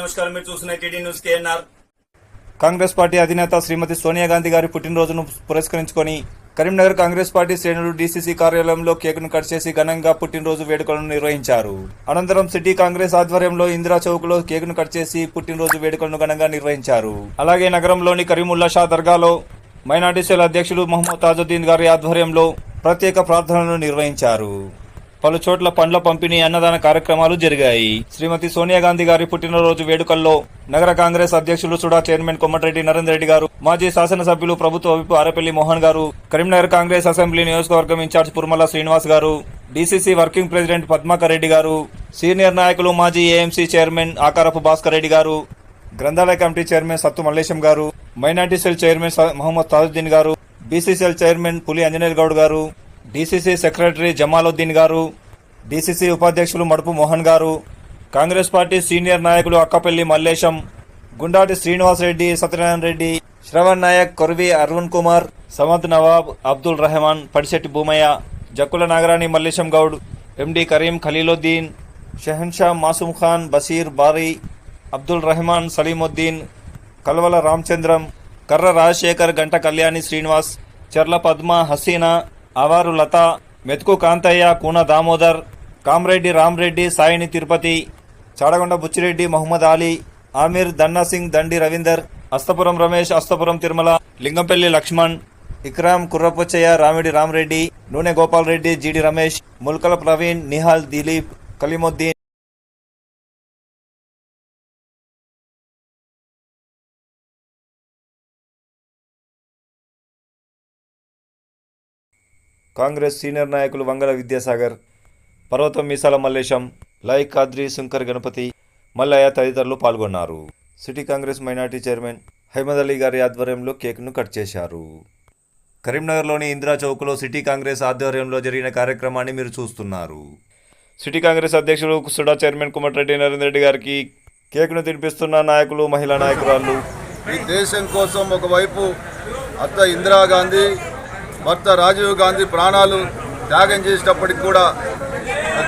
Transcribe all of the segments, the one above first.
నమస్కారం. మీరు చూస్తున్న TD news KNR. Congress party అధినేత శ్రీమతి సోనియా గాంధీ గారి పుట్టినరోజును పురస్కరించుకొని కరీంనగర్ కాంగ్రెస్ పార్టీ శ్రేణులు డీసీసీ కార్యాలయంలో కేకును కట్ చేసి ఘనంగా పుట్టినరోజు వేడుకలను నిర్వహించారు. అనంతరం సిటీ కాంగ్రెస్ ఆధ్వర్యంలో ఇందిరా చౌక్ లో కేకును కట్ చేసి పుట్టినరోజు వేడుకలను ఘనంగా నిర్వహించారు. అలాగే నగరంలోని కరీముల్లా షా దర్గాలో మైనార్టీ సెల్ అధ్యక్షుడు మహమ్మద్ తాజుద్దీన్ గారి ఆధ్వర్యంలో ప్రత్యేక ప్రార్థనలు నిర్వహించారు. పలు చోట్ల పండ్ల పంపిణీ, అన్నదాన కార్యక్రమాలు జరిగాయి. శ్రీమతి సోనియా గాంధీ గారి పుట్టినరోజు వేడుకల్లో నగర కాంగ్రెస్ అధ్యక్షులు సుడా చైర్మన్ కొమ్మటిరెడ్డి నరేందర్ రెడ్డి గారు, మాజీ శాసనసభ్యులు ప్రభుత్వ విప్ ఆరపల్లి మోహన్ గారు, కరీంనగర్ కాంగ్రెస్ అసెంబ్లీ నియోజకవర్గం ఇన్ఛార్జ్ పుర్మల శ్రీనివాస్ గారు, DCC working president Padmakar Reddy గారు, సీనియర్ నాయకులు మాజీ ఏఎంసీ చైర్మన్ ఆకారపు భాస్కర్ రెడ్డి గారు, గ్రంథాలయ కమిటీ చైర్మన్ సత్తు మల్లేశం గారు, minority cell chairman Mohammed Tajuddin గారు, బీసీసీఎల్ చైర్మన్ పులి అంజనేయులు గౌడ్ గారు, డీసీసీ సెక్రటరీ జమాలుద్దీన్ గారు, డీసీసీ ఉపాధ్యక్షులు మడుపు మోహన్ గారు, కాంగ్రెస్ పార్టీ సీనియర్ నాయకులు అక్కపల్లి మల్లేశం, గుండాటి శ్రీనివాస్ రెడ్డి, సత్యనారాయణ రెడ్డి, శ్రవణ్ నాయక్, కొర్వి అరుణ్ కుమార్, సమద్ నవాబ్, అబ్దుల్ రెహమాన్, పడిశెట్టి భూమయ్య, జక్కుల నాగరాణి మల్లేశం గౌడ్, ఎండి కరీం ఖలీలుద్దీన్, షెహన్షా మాసూమ్ ఖాన్, బషీర్ బారీ, అబ్దుల్ రెహమాన్, సలీముద్దీన్, కల్వల రామచంద్రం, కర్ర రాజశేఖర్, గంట కళ్యాణి శ్రీనివాస్, చెర్ల పద్మ, హసీనా, అవారు లత, మెతుకు కాంతయ్య, కూన దామోదర్, కామరెడ్డి రామరెడ్డి, సాయిని తిరుపతి, చాడగొండ బుచ్చిరెడ్డి, మహమ్మద్ అలీ, ఆమీర్, దన్నా సింగ్, దండి రవీందర్, అస్తపురం రమేష్, అస్తపురం తిరుమల, లింగంపల్లి లక్ష్మణ్, ఇక్రామ్, కుర్రపుచ్చయ్య, రామిడి రామరెడ్డి, నూనె గోపాల్ రెడ్డి, జీడి రమేష్, ముల్కల ప్రవీణ్, నిహాల్, దిలీప్, కలీముద్దీన్. కాంగ్రెస్ సీనియర్ నాయకులు వంగల విద్యాసాగర్, పర్వతం మీసాల మల్లేశం, లై ఖాద్రి, శంకర్ గణపతి, మల్లయ్య తదితరులు పాల్గొన్నారు. సిటీ కాంగ్రెస్ మైనార్టీ చైర్మన్ హైమద్ అలీ గారి ఆధ్వర్యంలో కేక్ను కట్ చేశారు. కరీంనగర్లోని ఇందిరా చౌక్లో సిటీ కాంగ్రెస్ ఆధ్వర్యంలో జరిగిన కార్యక్రమాన్ని మీరు చూస్తున్నారు. సిటీ కాంగ్రెస్ అధ్యక్షుడు సుడా చైర్మన్ కొమ్మటిరెడ్డి నరేందర్ రెడ్డి గారికి కేక్ను తినిపిస్తున్న నాయకులు, మహిళా నాయకురాలు. ఈ దేశం కోసం ఒకవైపు అత్త ఇందిరాగాంధీ, భర్త రాజీవ్ గాంధీ ప్రాణాలు త్యాగం చేసేటప్పటికి కూడా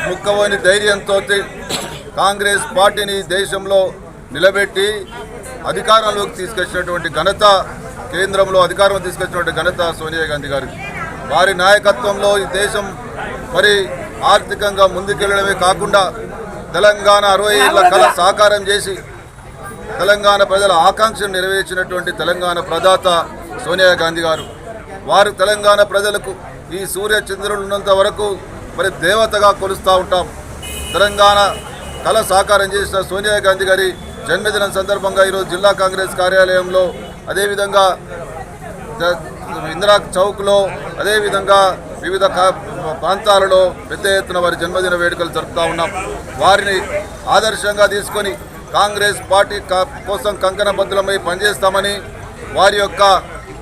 ముక్కవని ధైర్యంతో కాంగ్రెస్ పార్టీని దేశంలో నిలబెట్టి అధికారంలోకి తీసుకొచ్చినటువంటి ఘనత, కేంద్రంలో అధికారం తీసుకొచ్చినటువంటి ఘనత సోనియా గాంధీ గారికి. వారి నాయకత్వంలో ఈ దేశం మరి ఆర్థికంగా ముందుకెళ్లడమే కాకుండా తెలంగాణ 60 ఏళ్ల కళ సాకారం చేసి తెలంగాణ ప్రజల ఆకాంక్షను నెరవేర్చినటువంటి తెలంగాణ ప్రదాత సోనియా గాంధీ గారు. వారు తెలంగాణ ప్రజలకు ఈ సూర్య చంద్రులు ఉన్నంత వరకు మరి దేవతగా కొలుస్తూ ఉంటాం. తెలంగాణ కళ సాకారం చేసిన సోనియా గాంధీ గారి జన్మదినం సందర్భంగా ఈరోజు జిల్లా కాంగ్రెస్ కార్యాలయంలో, అదేవిధంగా ఇందిరా చౌక్లో, అదేవిధంగా వివిధ ప్రాంతాలలో పెద్ద ఎత్తున వారి జన్మదిన వేడుకలు జరుపుతూ ఉన్నాం. వారిని ఆదర్శంగా తీసుకొని కాంగ్రెస్ పార్టీ కోసం కంకణబద్ధులమై పనిచేస్తామని, వారి యొక్క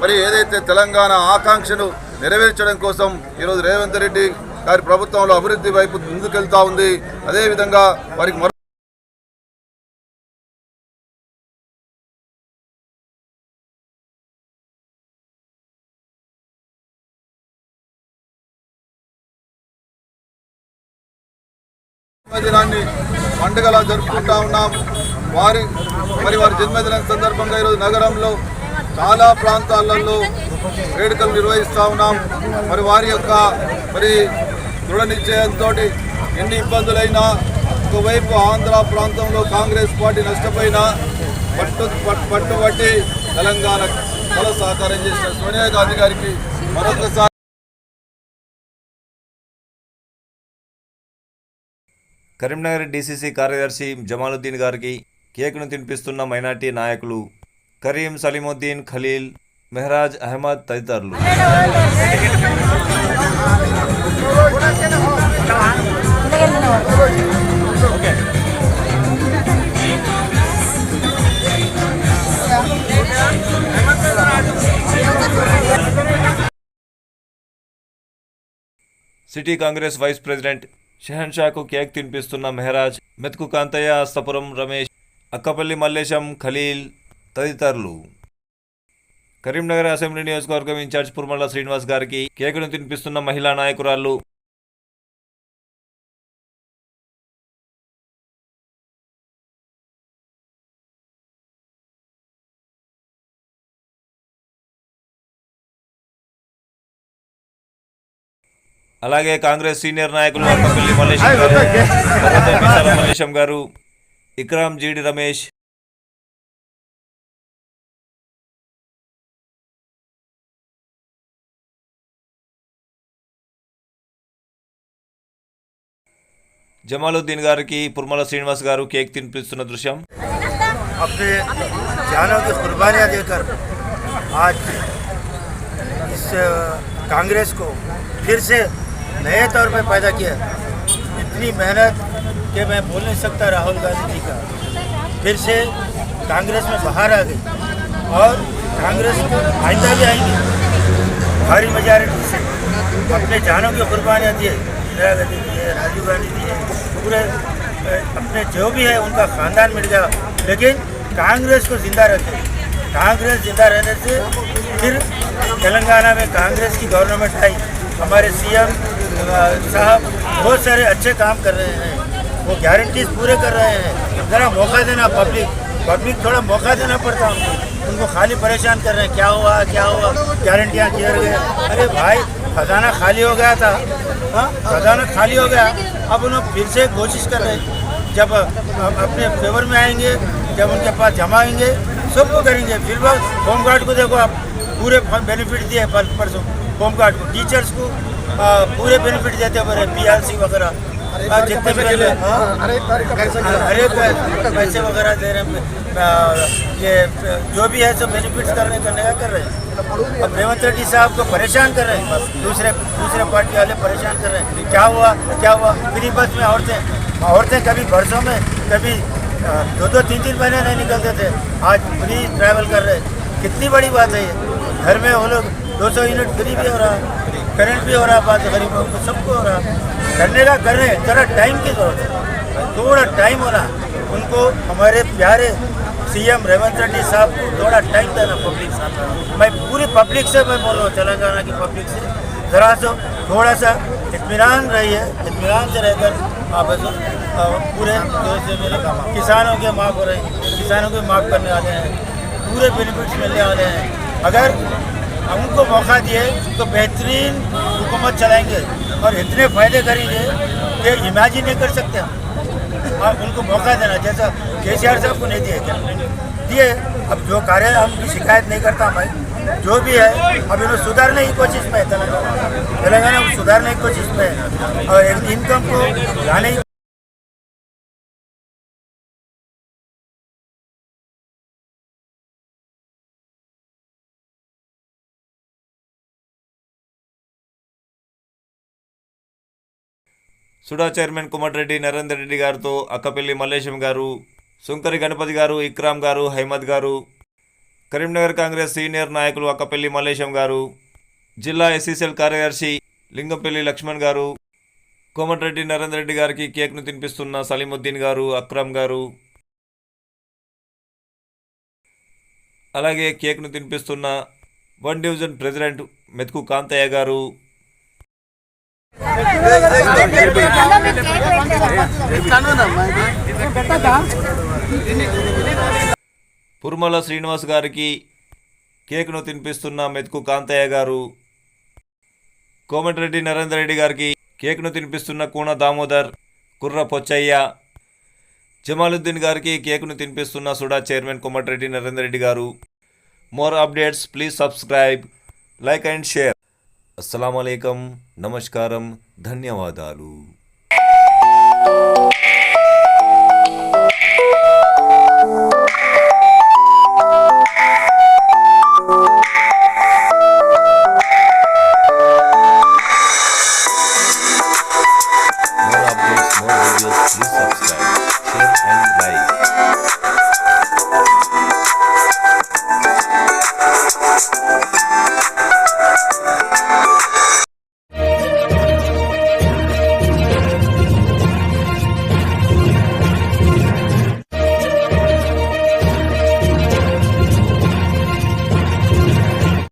మరి ఏదైతే తెలంగాణ ఆకాంక్షను నెరవేర్చడం కోసం ఈరోజు రేవంత్ రెడ్డి గారి ప్రభుత్వంలో అభివృద్ధి వైపు ముందుకెళ్తా ఉంది. అదేవిధంగా వారికి జన్మదినాన్ని పండుగలా జరుపుకుంటా ఉన్నాం. వారి జన్మదినం సందర్భంగా ఈరోజు నగరంలో చాలా ప్రాంతాలలో వేడుకలు నిర్వహిస్తూ ఉన్నాం. వారి యొక్క దృఢ నిశ్చయంతో ఎన్ని ఇబ్బందులైనా, ఒకవైపు ఆంధ్ర ప్రాంతంలో కాంగ్రెస్ పార్టీ నష్టపోయినా పట్టుబట్టి తెలంగాణ కళ సాకారం చేసిన సోనియా గాంధీ గారికి మరొకసారి కరీంనగర్ డీసీసీ కార్యదర్శి జమాలుద్దీన్ గారికి కేక్ను తినిపిస్తున్న మైనార్టీ నాయకులు కరీం, సలీముద్దీన్, ఖలీల్, మెహరాజ్ అహ్మద్ తదితరులు. సిటీ కాంగ్రెస్ వైస్ ప్రెసిడెంట్ షెహన్షాకు కేక్ తినిపిస్తున్న మెహరాజ్, మెతుకు కాంతయ్య, అస్తపురం రమేష్, అక్కపల్లి మల్లేశం, ఖలీల్ తదితరులు. కరీంనగర్ అసెంబ్లీ నియోజకవర్గం ఇన్ఛార్జ్ పుర్మల శ్రీనివాస్ గారికి కేకును తినిపిస్తున్న మహిళా నాయకురాలు. అలాగే కాంగ్రెస్ సీనియర్ నాయకులు అక్కపల్లి మల్లేశం గారు, పర్వతం మీసాల మల్లేశం గారు, ఇక్రామ్ జీడి రమేష్, జమాలుద్దీన్ గారికి పుర్మల శ్రీనివాస్ గారు కేక్ తినిపిస్తున్న దృశ్యం. अपने जानों की कुर्बानियाँ देकर आज इस कांग्रेस को फिर से नए तौर पे पैदा किया। इतनी मेहनत कि मैं बोल नहीं सकता राहुल गांधी जी का फिर से कांग्रेस में बाहर आ गई और कांग्रेस को आइंदा भी आएंगे भारी मेजॉरिटी से। अपने जानों की कुर्बानियाँ दिए, इंदिरा गांधी दिए, राजीव गांधी दिए, पूरे अपने जो भी है उनका खानदान मिल गया, लेकिन कांग्रेस को जिंदा रखे। कांग्रेस जिंदा रहने से फिर तेलंगाना में कांग्रेस की गवर्नमेंट आई। हमारे सीएम साहब बहुत सारे अच्छे काम कर रहे हैं, वो गारंटीज पूरे कर रहे हैं। ज़रा मौका देना पब्लिक थोड़ा मौका देना पड़ता है उनको खाली परेशान कर रहे हैं, क्या हुआ गारंटियाँ किधर गए। अरे भाई खजाना खाली हो गया था, हाँ खजाना खाली हो गया, अब उन्होंने फिर से कोशिश कर रहे हैं। जब अपने फेवर में आएंगे, जब उनके पास जमाएंगे सबको करेंगे। फिर वो होमगार्ड को देखो आप पूरे बेनिफिट दिए परसों, होमगार्ड को टीचर्स को पूरे बेनिफिट देते हुए पीआरसी वगैरह जितने भी हर एक पैसे वगैरह दे रहे हैं। ये जो भी है सब बेनिफिट्स करने का कर रहे हैं। अब रेवंत रेड्डी साहब को परेशान कर रहे हैं, बस दूसरे पार्टी वाले परेशान कर रहे हैं। क्या हुआ फ्री बस में औरतें कभी बरसों में कभी 2-3 महीने नहीं निकलते थे, आज फ्री ट्रैवल कर रहे हैं। कितनी बड़ी बात है ये। घर में वो लोग 200 यूनिट फ्री भी हो रहा, करंट भी हो रहा, बात गरीबों को सबको हो रहा। करने का कर रहे हैं, जरा टाइम की जरूरत है, थोड़ा टाइम हो रहा उनको। हमारे प्यारे सीएम रेवंत रेड्डी साहब को थोड़ा टाइम देना पब्लिक साहब। मैं पूरी पब्लिक से मैं बोल रहा हूँ, तेलंगाना की पब्लिक से ज़रा सा थोड़ा सा इत्मीनान रहिए, इत्मीनान से रहकर आप पूरे किसानों के माफ़ हो रहे हैं, किसानों के माफ़ करने वाले हैं, पूरे बेनिफिट्स मिलने वाले हैं। अगर उनको मौका दिए तो बेहतरीन हुकूमत चलाएंगे और इतने फ़ायदे करेंगे कि इमेजिन नहीं कर सकते हम। और उनको मौका देना, जैसा केसीआर साहब को नहीं दिए क्या दिए। अब जो कार्य हम शिकायत नहीं करता भाई, जो भी है अब इन्होंने सुधारने की कोशिश में है, तेलंगाना को सुधारने की कोशिश में है और इनकम को लाने की। సుడా చైర్మన్ కుమటిరెడ్డి నరేందర్ రెడ్డి గారితో అక్కపల్లి మల్లేశం గారు, సుంకరి గణపతి గారు, ఇక్రామ్ గారు, హైమద్ గారు, కరీంనగర్ కాంగ్రెస్ సీనియర్ నాయకులు అక్కపల్లి మల్లేశం గారు, జిల్లా ఎస్సీసీఎల్ కార్యదర్శి లింగంపల్లి లక్ష్మణ్ గారు, కోమటిరెడ్డి నరేందర్ రెడ్డి గారికి కేక్ను తినిపిస్తున్న సలీముద్దీన్ గారు, అక్రమ్ గారు, అలాగే కేక్ను తినిపిస్తున్న 1 డివిజన్ ప్రెసిడెంట్ మెతుకు కాంతయ్య గారు, పుర్మల శ్రీనివాస్ గారికి కేక్ను తినిపిస్తున్న మెతుకు కాంతయ్య గారు, కోమటిరెడ్డి నరేందర్ రెడ్డి గారికి కేక్ను తినిపిస్తున్న కూన దామోదర్, కుర్ర పొచ్చయ్య, జమాలుద్దీన్ గారికి కేక్ను తినిపిస్తున్న సుడా చైర్మన్ కోమటిరెడ్డి నరేందర్ రెడ్డి గారు. More updates please subscribe, like and share. అస్సలాము అలైకుం, నమస్కారం, ధన్యవాదాలు.